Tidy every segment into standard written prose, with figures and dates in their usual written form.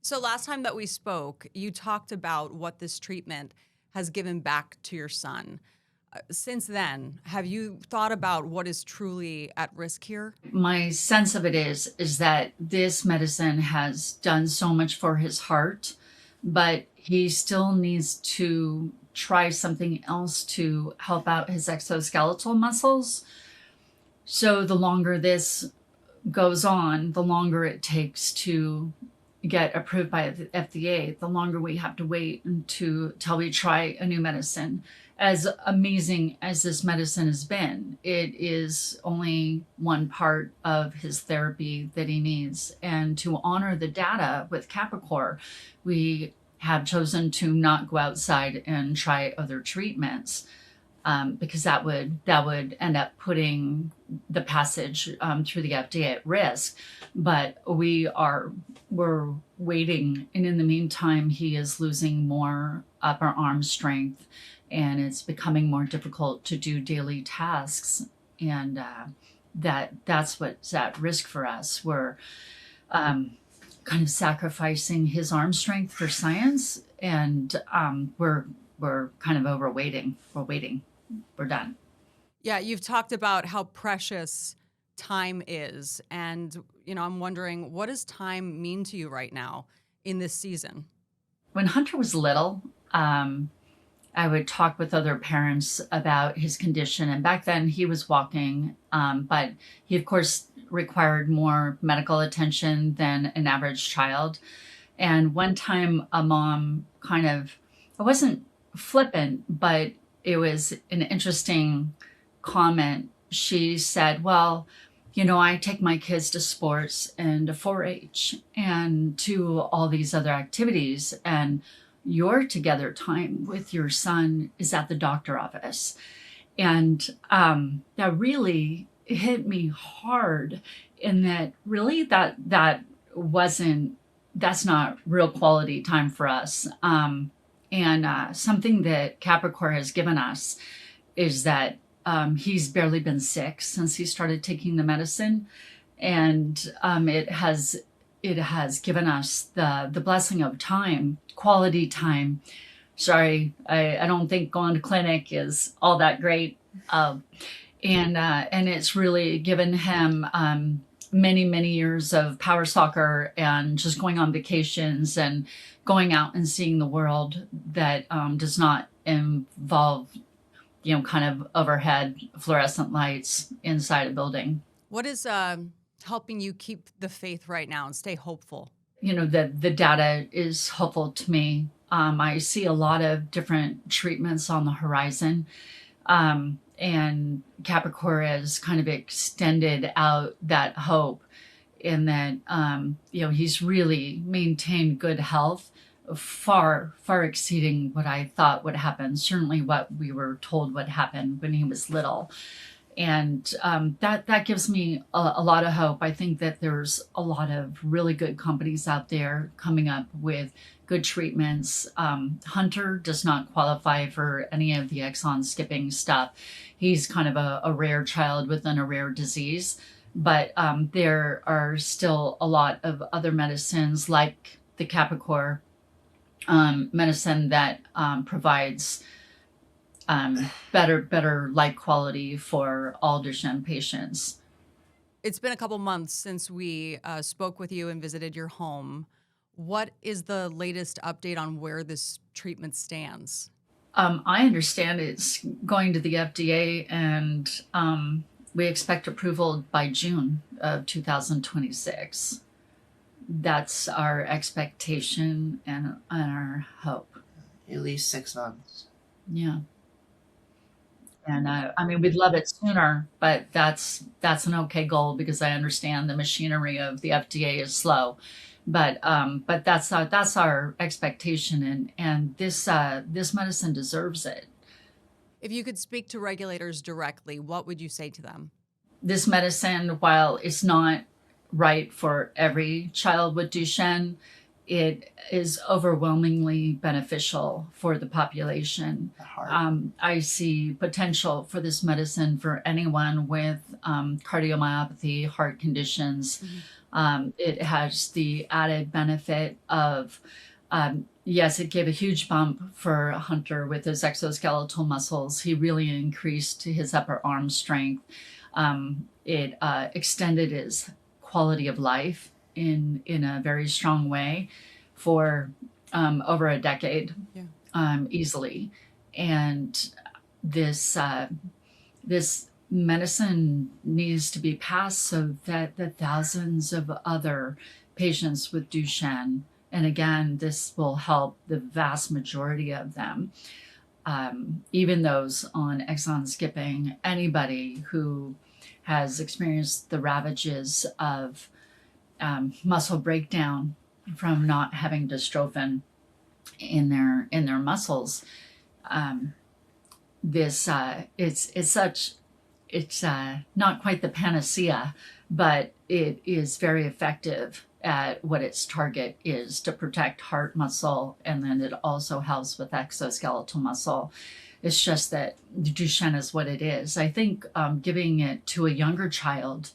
So last time that we spoke, you talked about what this treatment has given back to your son. Since then, have you thought about what is truly at risk here? My sense of it is that this medicine has done so much for his heart, but he still needs to try something else to help out his exoskeletal muscles. So the longer this goes on, the longer it takes to get approved by the FDA, the longer we have to wait until we try a new medicine. As amazing as this medicine has been, it is only one part of his therapy that he needs. And to honor the data with Capricor, we have chosen to not go outside and try other treatments, because that would end up putting the passage through the FDA at risk. But we're waiting, and in the meantime, he is losing more upper arm strength, and it's becoming more difficult to do daily tasks, and that's what's at risk for us. We're kind of sacrificing his arm strength for science, and we're kind of overwaiting. We're waiting. We're done. Yeah, you've talked about how precious time is. And, I'm wondering, what does time mean to you right now in this season? When Hunter was little, I would talk with other parents about his condition. And back then he was walking, but he, of course, required more medical attention than an average child. And one time, a mom I wasn't flippant, but it was an interesting comment. She said, well, I take my kids to sports and to 4-H and to all these other activities, and your together time with your son is at the doctor office. And that really hit me hard, in that really that's not real quality time for us. And something that Capricor has given us is that he's barely been sick since he started taking the medicine, and it has given us the blessing of time, quality time. Sorry, I don't think going to clinic is all that great, and it's really given him many years of power soccer and just going on vacations and going out and seeing the world that does not involve kind of overhead fluorescent lights inside a building. What is helping you keep the faith right now and stay hopeful? The data is hopeful to me. I see a lot of different treatments on the horizon. And Capricor has kind of extended out that hope, in that, he's really maintained good health, far exceeding what I thought would happen, certainly what we were told would happen when he was little. And that gives me a lot of hope. I think that there's a lot of really good companies out there coming up with good treatments. Hunter does not qualify for any of the exon skipping stuff. He's kind of a rare child within a rare disease. But there are still a lot of other medicines, like the Capricor medicine, that provides better light quality for all Duchenne patients. It's been a couple months since we spoke with you and visited your home. What is the latest update on where this treatment stands? I understand it's going to the FDA, and we expect approval by June of 2026. That's our expectation and our hope. At least 6 months. Yeah. And we'd love it sooner, but that's an okay goal, because I understand the machinery of the FDA is slow. But that's our expectation, and this medicine deserves it. If you could speak to regulators directly, what would you say to them? This medicine, while it's not right for every child with Duchenne, it is overwhelmingly beneficial for the population. The heart. I see potential for this medicine for anyone with cardiomyopathy, heart conditions. It has the added benefit of, yes, it gave a huge bump for Hunter with his exoskeletal muscles. He really increased his upper arm strength. It extended his quality of life in a very strong way for over a decade, easily. And this medicine needs to be passed so that the thousands of other patients with Duchenne, and again, this will help the vast majority of them, even those on exon skipping, anybody who has experienced the ravages of muscle breakdown from not having dystrophin in their muscles. It's not quite the panacea, but it is very effective at what its target is, to protect heart muscle, and then it also helps with exoskeletal muscle. It's just that Duchenne is what it is. I think giving it to a younger child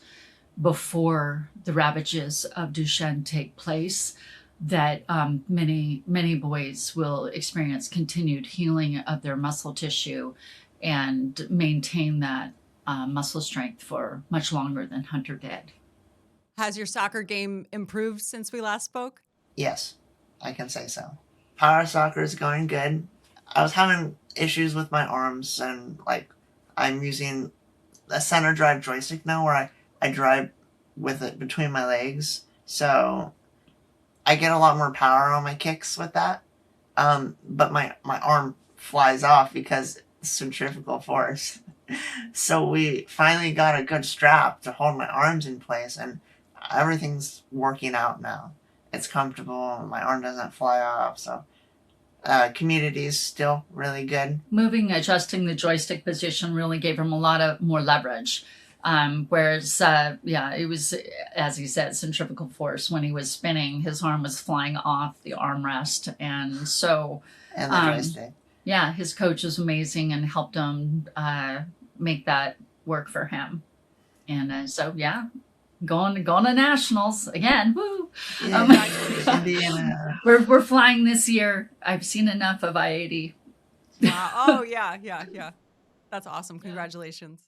before the ravages of Duchenne take place, that many boys will experience continued healing of their muscle tissue and maintain that muscle strength for much longer than Hunter did. Has your soccer game improved since we last spoke? Yes, I can say so. Power soccer is going good. I was having issues with my arms, and I'm using a center drive joystick now where I drive with it between my legs. So I get a lot more power on my kicks with that. But my arm flies off because centrifugal force. So we finally got a good strap to hold my arms in place, and everything's working out now. It's comfortable, my arm doesn't fly off, so community is still really good. Adjusting the joystick position really gave him a lot of more leverage. Whereas, it was, as he said, centrifugal force. When he was spinning, his arm was flying off the armrest. And so, And the joystick. Yeah, his coach was amazing and helped him make that work for him. And going to nationals again. Woo! Yeah, Indiana. We're flying this year. I've seen enough of I-80. Wow. Oh, yeah. That's awesome. Congratulations.